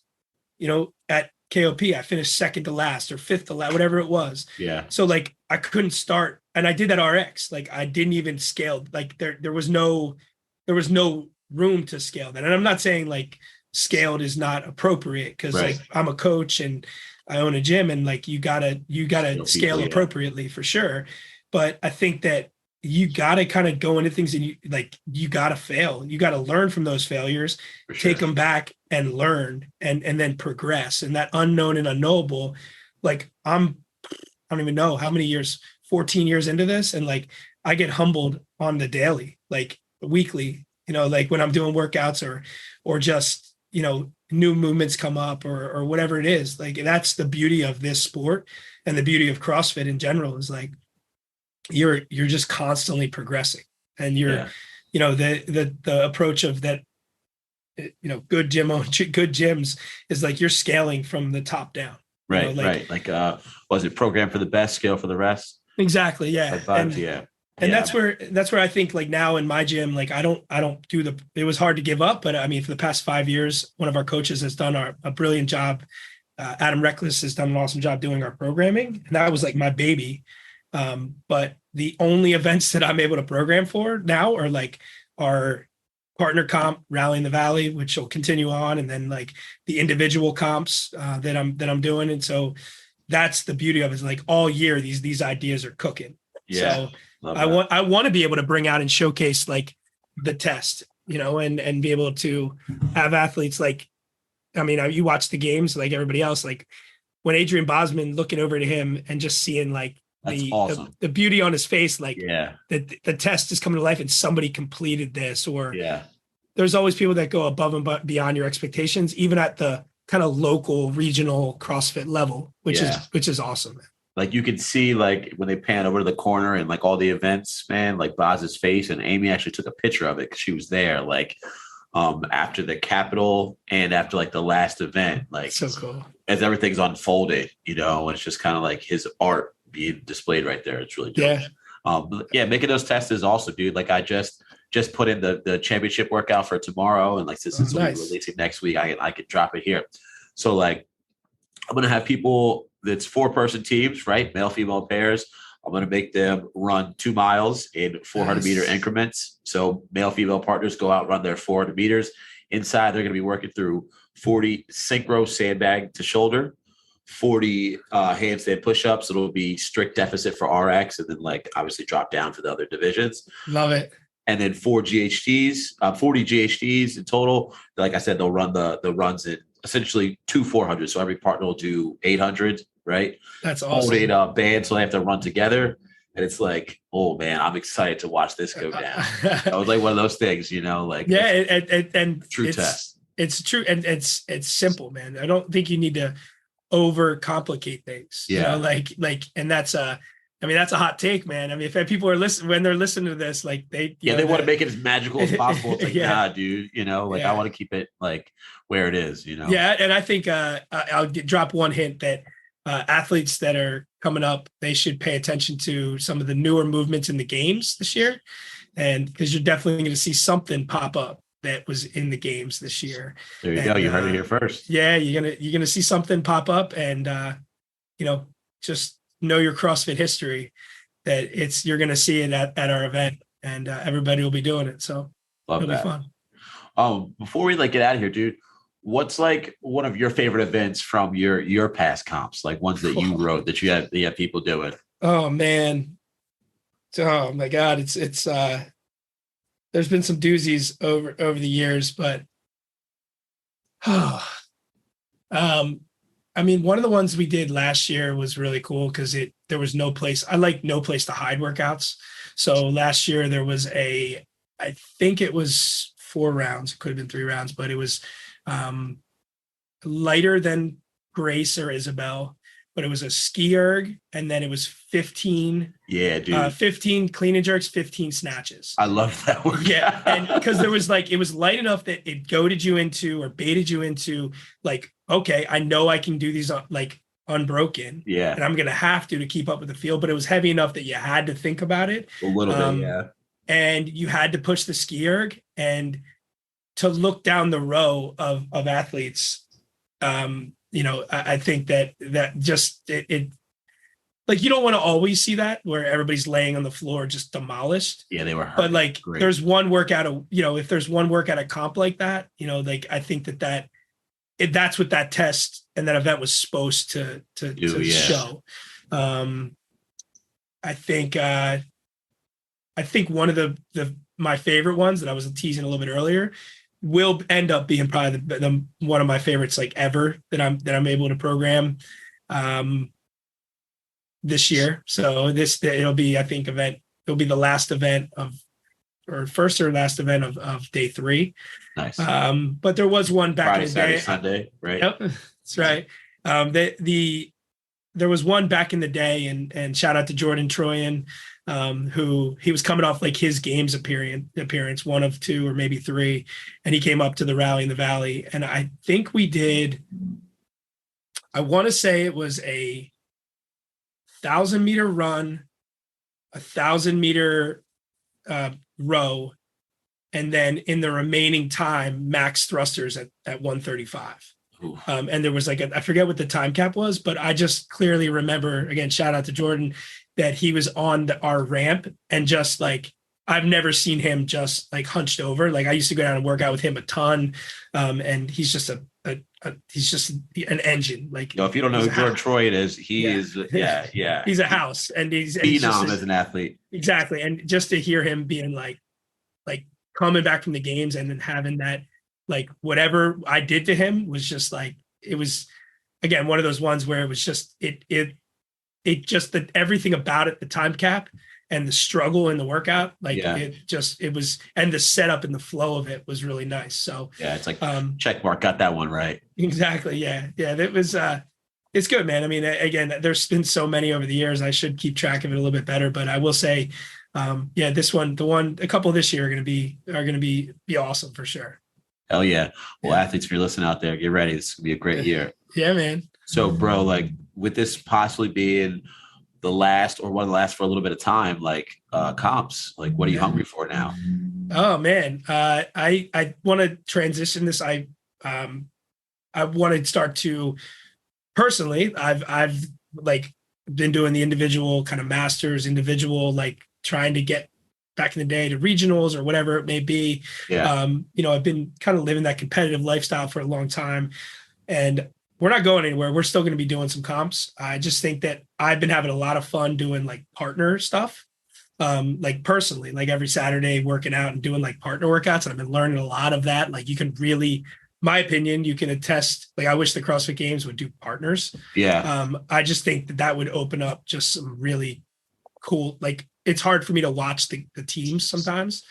at KOP, I finished second to last or fifth to last, whatever it was. Yeah. So like I couldn't start, and I did that RX. Like I didn't even scale. Like there was no room to scale that. And I'm not saying like scaled is not appropriate because like I'm a coach and I own a gym and like you gotta scale appropriately for sure. But I think that you got to kind of go into things and you got to fail. You got to learn from those failures, take them back and learn and then progress. And that unknown and unknowable, like I don't even know how many years, 14 years into this. And like, I get humbled on the daily, like weekly, like when I'm doing workouts or just, new movements come up or whatever it is. Like, that's the beauty of this sport and the beauty of CrossFit in general is like, you're just constantly progressing and you're the approach of that good gyms is like you're scaling from the top down, right? Like was it program for the best, scale for the rest? Exactly. Yeah. And that's where I think like now in my gym, like I don't do it was hard to give up, but I mean for the past 5 years one of our coaches has done a brilliant job. Adam Reckless has done an awesome job doing our programming, and that was like my baby. But the only events that I'm able to program for now are like our partner comp, Rally in the Valley, which will continue on, and then like the individual comps that I'm doing. And so that's the beauty of it, is like all year these ideas are cooking. Yeah. So I want to be able to bring out and showcase like the test, and be able to have athletes like, I mean, you watch the games like everybody else, like when Adrian Bosman, looking over to him and just seeing like awesome. the beauty on his face, like the test is coming to life and somebody completed this, or there's always people that go above and beyond your expectations, even at the kind of local regional CrossFit level, which is awesome. Like you could see like when they pan over to the corner and like all the events, man, like Boz's face, and Amy actually took a picture of it because she was there like after the Capitol and after like the last event, like so cool as everything's unfolded, and it's just kind of like his art being displayed right there. It's really dope. Making those tests is also, dude. Like I just put in the championship workout for tomorrow, and like since we'll be releasing next week, I could drop it here. So like I'm gonna have people that's 4-person teams, right? Male, female pairs. I'm gonna make them run 2 miles in 400 meter increments. So male, female partners go out, run their 400 meters. Inside, they're gonna be working through 40 synchro sandbag to shoulder, 40 handstand push-ups. It'll be strict deficit for RX, and then like obviously drop down for the other divisions. Love it. And then 40 GHDs in total. Like I said, they'll run the runs in essentially 2 400s. So every partner will do 800, right? That's awesome. Hold 8 bands, so they have to run together. And it's like, oh man, I'm excited to watch this go down. That was like one of those things, like and true test. It's true, and it's simple, man. I don't think you need to overcomplicate things. Yeah. Like, and that's I mean, that's a hot take, man. I mean, if people are listening, when they're listening to this, like they want to make it as magical as possible. It's like, Yeah. nah, dude, I want to keep it like where it is, Yeah. And I think I'll drop one hint that athletes that are coming up, they should pay attention to some of the newer movements in the games this year. And because you're definitely going to see something pop up that was in the games this year. There you go. You heard it here first. Yeah, you're gonna see something pop up, and just know your CrossFit history. That you're gonna see it at our event, and everybody will be doing it. So it'll be fun. Before we get out of here, dude, what's like one of your favorite events from your past comps, like ones that you wrote that you have people doing? Oh man, oh my God, it's there's been some doozies over the years, but I mean, one of the ones we did last year was really cool because there was no place. I like no place to hide workouts. So last year there was I think it was 4 rounds. It could have been 3 rounds, but it was lighter than Grace or Isabel. But it was a ski erg, and then it was 15. Yeah, dude. 15 clean and jerks, 15 snatches. I love that one. Yeah, and because there was it was light enough that it goaded you into or baited you into okay, I know I can do these unbroken. Yeah, and I'm gonna have to keep up with the field. But it was heavy enough that you had to think about it a little bit. Yeah, and you had to push the ski erg and to look down the row of athletes. I think that just it you don't want to always see that where everybody's laying on the floor just demolished. Yeah, they were hurt. But Great. There's one workout if there's one workout at comp like that, I think that's what that test and that event was supposed to show. I think one of my favorite ones that I was teasing a little bit earlier will end up being probably the one of my favorites ever that I'm able to program this year. So it'll be, I think, it'll be the last event first or last event of day 3. Nice. But there was one back Friday, in the Saturday, day. Sunday, right? Yep, that's right. There was one back in the day, and shout out to Jordan Troyan, who he was coming off his games appearance, 1 of 2 or maybe 3, and he came up to the rally in the valley, and I think we did. I want to say it was a 1,000-meter run, 1,000-meter row, and then in the remaining time, max thrusters at 135. And there was I forget what the time cap was, but I just clearly remember, again, shout out to Jordan, that he was on our ramp and just I've never seen him just hunched over. I used to go down and work out with him a ton. And he's just he's just an engine. If you don't know who Jordan Troy is, he is. Yeah. He's a house, and he's phenom as an athlete. Exactly. And just to hear him being coming back from the games and then having that, whatever I did to him was just it was, again, one of those ones where it was just, it just that everything about it, the time cap and the struggle in the workout, it was, and the setup and the flow of it was really nice. So yeah, it's check mark, got that one right. Exactly. Yeah. That was, it's good, man. I mean, again, there's been so many over the years. I should keep track of it a little bit better, but I will say, this one, a couple this year are going to be awesome for sure. Hell yeah. Well, athletes, if you're listening out there, get ready. This is going to be a great year. Yeah, man. So, bro, with this possibly being the last or one of the last for a little bit of time, comps, what are you hungry for now? Oh, man. I want to transition this. I want to start to personally, I've been doing the individual kind of masters, individual, trying to get back in the day to regionals or whatever it may be. Yeah. I've been kind of living that competitive lifestyle for a long time, and we're not going anywhere. We're still going to be doing some comps. I just think that I've been having a lot of fun doing partner stuff, personally, every Saturday working out and doing partner workouts. And I've been learning a lot of that. You can really, my opinion, you can attest, I wish the CrossFit Games would do partners. Yeah. I just think that would open up just some really cool, it's hard for me to watch the teams sometimes,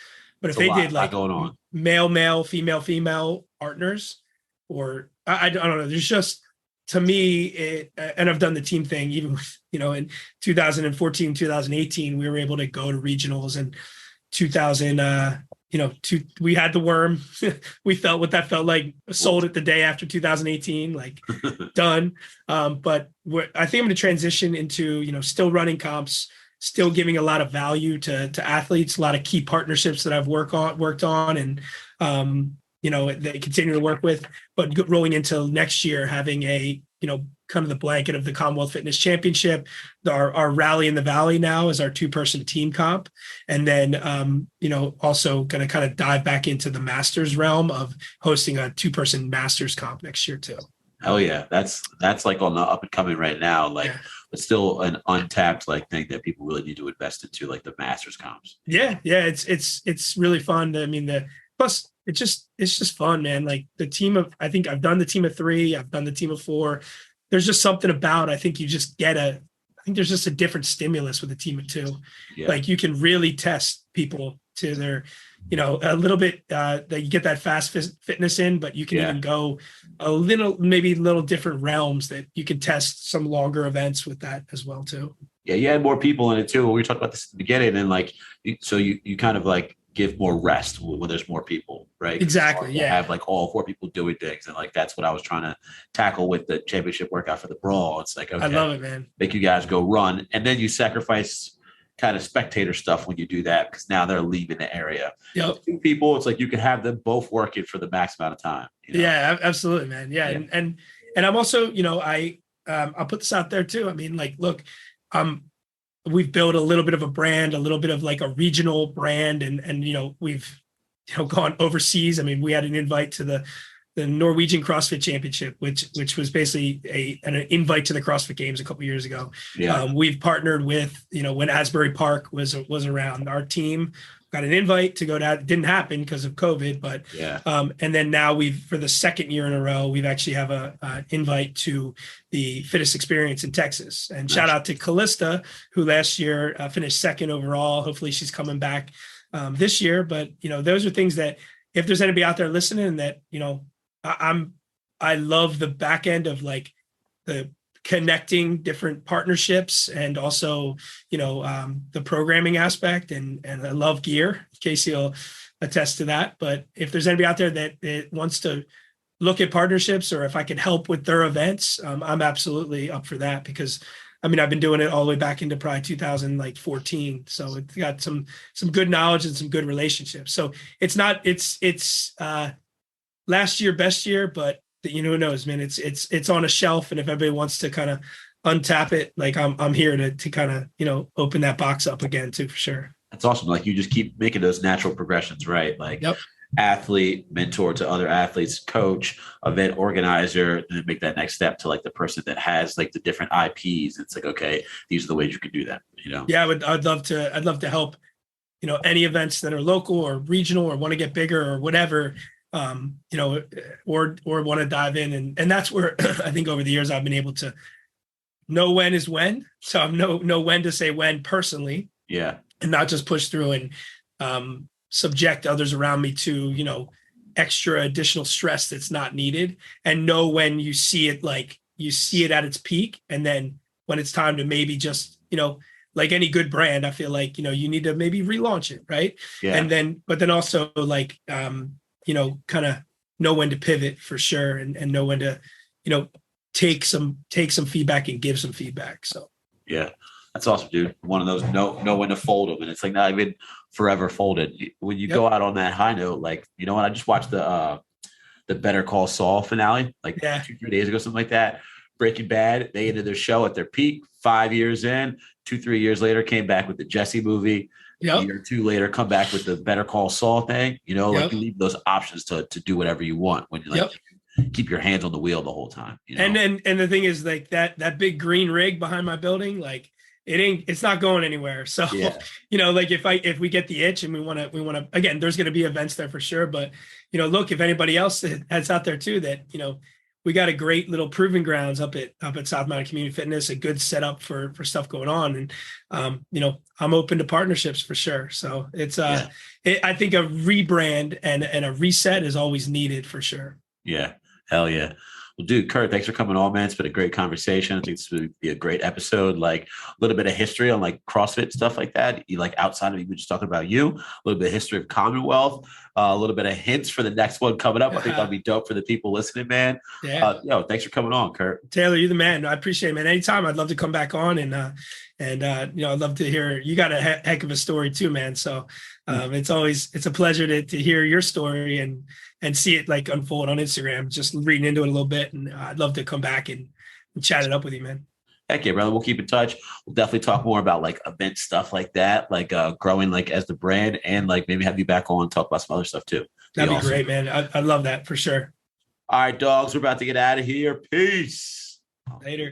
but if they did going on. male, female partners, or I don't know, there's just, to me, and I've done the team thing, even with, in 2014, 2018, we were able to go to regionals, and 2000, we had the worm. We felt what that felt like, sold it the day after 2018, like done. But I think I'm going to transition into, still running comps, still giving a lot of value to athletes, a lot of key partnerships that I've worked on and, they continue to work with, but rolling into next year, having a, kind of the blanket of the Commonwealth Fitness Championship, our Rally in the Valley now is our 2-person team comp. And then, also going to kind of dive back into the Masters realm of hosting a 2-person Masters comp next year too. Hell yeah. That's like on the up and coming right now. Like, but still an untapped thing that people really need to invest into, like the Masters comps. Yeah. It's really fun. I mean, plus it's just fun, man. Like the team of, I think I've done the team of 3, I've done the team of 4. There's just something about, I think you just I think there's just a different stimulus with a team of 2. Yeah. Like you can really test people to their, a little bit, that you get that fast fitness in, but you can even go maybe little different realms that you can test some longer events with that as well too. Yeah. You had more people in it too. We talked about this at the beginning, and so you kind of give more rest when there's more people, right? Exactly. Yeah. Have all 4 people doing things. And that's what I was trying to tackle with the championship workout for the brawl. It's okay, I love it, man. Make you guys go run. And then you sacrifice kind of spectator stuff when you do that, because now they're leaving the area. Yep. 2 people, it's you can have them both working for the max amount of time. Yeah, absolutely, man. Yeah. And I'm also, I'll put this out there too. I mean, look, we've built a little bit of a brand, a little bit of a regional brand, and we've gone overseas. I mean, we had an invite to the Norwegian CrossFit Championship, which was basically an invite to the CrossFit Games a couple years ago. Yeah. We've partnered with, when Asbury Park was around, our team got an invite to go down. It didn't happen because of COVID, but and then now for the 2nd year in a row, we've actually have a invite to the Fittest Experience in Texas. And shout out to Callista, who last year finished 2nd overall. Hopefully she's coming back this year. But those are things that, if there's anybody out there listening, that I love the back end of the connecting different partnerships, and also, the programming aspect, and I love gear. Casey will attest to that. But if there's anybody out there that wants to look at partnerships, or if I can help with their events, I'm absolutely up for that, because I've been doing it all the way back into probably 2014. So it's got some good knowledge and some good relationships. So it's last year, best year, but who knows, man, it's on a shelf. And if everybody wants to kind of untap it, I'm here to kind of, open that box up again too, for sure. That's awesome. You just keep making those natural progressions, right? Athlete, mentor to other athletes, coach, event organizer, and then make that next step to the person that has the different IPs. It's okay, these are the ways you can do that. Yeah, I'd love to help, any events that are local or regional, or want to get bigger or whatever, or want to dive in. And that's where I think over the years I've been able to know when is when. So I know when to say when personally. Yeah. And not just push through and subject others around me to, extra additional stress that's not needed, and know when you see it at its peak. And then when it's time to maybe just, like any good brand, I feel you need to maybe relaunch it. Right. Yeah. And but then also kind of know when to pivot for sure, and know when to, take some feedback and give some feedback. So, yeah, that's awesome, dude. One of those know when to fold them. And it's not even forever folded. When you go out on that high note, what, I just watched the Better Call Saul finale, 2-3 days ago, something like that. Breaking Bad, they ended their show at their peak 5 years in. 2-3 years later, came back with the Jesse movie. Yep. A year or 2 later, come back with the Better Call Saul thing. You leave those options to do whatever you want when you keep your hands on the wheel the whole time. And the thing is, that big green rig behind my building, it's not going anywhere. So if we get the itch and we want to again, there's going to be events there for sure. But look, if anybody else that's out there too, that we got a great little proving grounds up at South Mountain Community Fitness, a good setup for stuff going on. And, I'm open to partnerships for sure. So it's, I think a rebrand and a reset is always needed for sure. Yeah. Hell yeah. Well, dude, Kurt, thanks for coming on, man. It's been a great conversation. I think this would be a great episode. Like a little bit of history on like CrossFit stuff like that. You like outside of even just talking about you, a little bit of history of Commonwealth, a little bit of hints for the next one coming up. I think that'll be dope for the people listening, man. Yeah. Thanks for coming on, Kurt. Taylor, you're the man. I appreciate it, man. Anytime, I'd love to come back on and I'd love to hear. You got a heck of a story too, man. So it's a pleasure to hear your story and see it like unfold on Instagram. Just reading into it a little bit, and I'd love to come back and chat it up with you, man. Heck yeah, brother. We'll keep in touch. We'll definitely talk more about like event stuff like that, like growing like as the brand, and like maybe have you back on and talk about some other stuff too. That'd be awesome. Great, man. I'd love that for sure. All right, dogs, we're about to get out of here. Peace. Later.